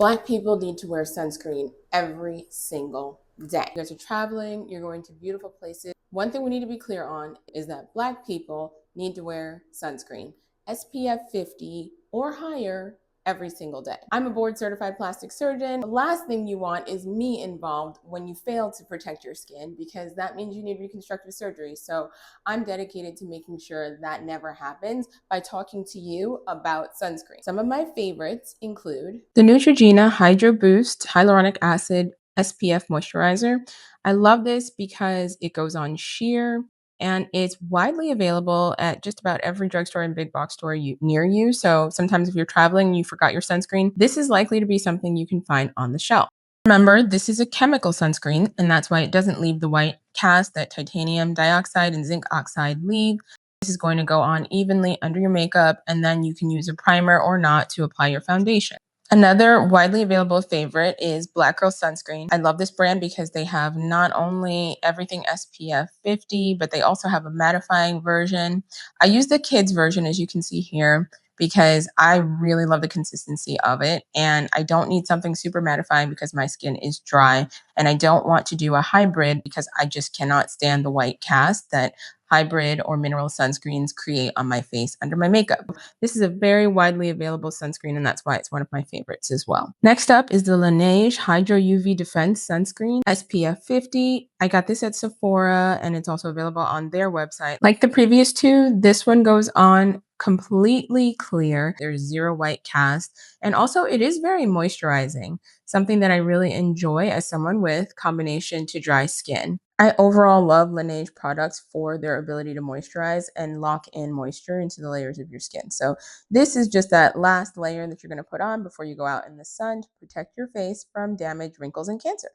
Black people need to wear sunscreen every single day. You guys are traveling, you're going to beautiful places. One thing we need to be clear on is that Black people need to wear sunscreen, SPF 50 or higher every single day. I'm a board certified plastic surgeon. The last thing you want is me involved when you fail to protect your skin, because that means you need reconstructive surgery. So I'm dedicated to making sure that never happens by talking to you about sunscreen. Some of my favorites include the Neutrogena Hydro Boost Hyaluronic Acid SPF Moisturizer. I love this because it goes on sheer and it's widely available at just about every drugstore and big box store near you. So sometimes if you're traveling and you forgot your sunscreen, this is likely to be something you can find on the shelf. Remember, this is a chemical sunscreen, and that's why it doesn't leave the white cast that titanium dioxide and zinc oxide leave. This is going to go on evenly under your makeup, and then you can use a primer or not to apply your foundation. Another widely available favorite is Black Girl Sunscreen. I love this brand because they have not only everything SPF 50, but they also have a mattifying version. I use the kids version, as you can see here, because I really love the consistency of it. And I don't need something super mattifying because my skin is dry. And I don't want to do a hybrid because I just cannot stand the white cast that hybrid or mineral sunscreens create on my face under my makeup. This is a very widely available sunscreen, and that's why it's one of my favorites as well. Next up is the Laneige Hydro UV Defense Sunscreen SPF 50. I got this at Sephora, and it's also available on their website. Like the previous two, this one goes on completely clear. There's zero white cast, and also it is very moisturizing, something that I really enjoy as someone with combination to dry skin. I overall love Laneige products for their ability to moisturize and lock in moisture into the layers of your skin. So this is just that last layer that you're going to put on before you go out in the sun to protect your face from damage, wrinkles, and cancer.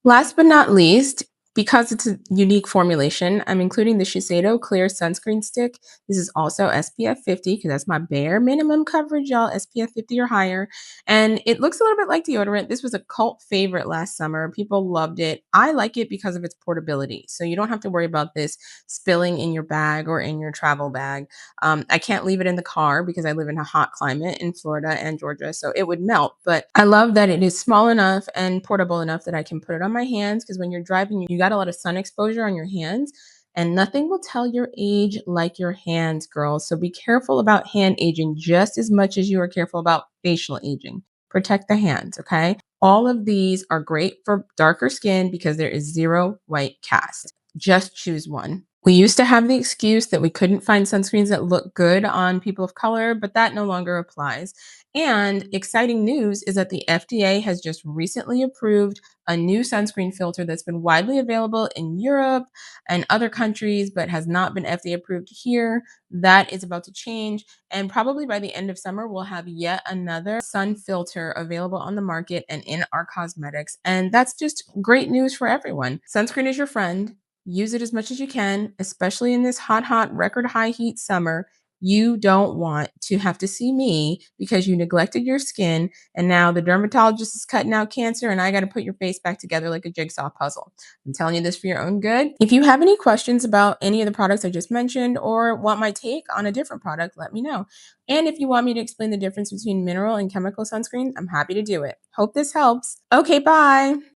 Last but not least, because it's a unique formulation, I'm including the Shiseido Clear Sunscreen Stick. This is also SPF 50 because that's my bare minimum coverage, y'all, SPF 50 or higher. And it looks a little bit like deodorant. This was a cult favorite last summer. People loved it. I like it because of its portability. So you don't have to worry about this spilling in your bag or in your travel bag. I can't leave it in the car because I live in a hot climate in Florida and Georgia, so it would melt. But I love that it is small enough and portable enough that I can put it on my hands, because when you're driving, you got a lot of sun exposure on your hands, and nothing will tell your age like your hands, girls. So be careful about hand aging just as much as you are careful about facial aging. Protect the hands, okay? All of these are great for darker skin because there is zero white cast. Just choose one. We used to have the excuse that we couldn't find sunscreens that look good on people of color, but that no longer applies. And exciting news is that the FDA has just recently approved a new sunscreen filter that's been widely available in Europe and other countries, but has not been FDA approved here. That is about to change. And probably by the end of summer, we'll have yet another sun filter available on the market and in our cosmetics. And that's just great news for everyone. Sunscreen is your friend. Use it as much as you can, especially in this hot, record high heat summer. You don't want to have to see me because you neglected your skin, and now the dermatologist is cutting out cancer and I got to put your face back together like a jigsaw puzzle. I'm telling you this for your own good. If you have any questions about any of the products I just mentioned or want my take on a different product, let me know. And if you want me to explain the difference between mineral and chemical sunscreen, I'm happy to do it. Hope this helps. Okay, bye.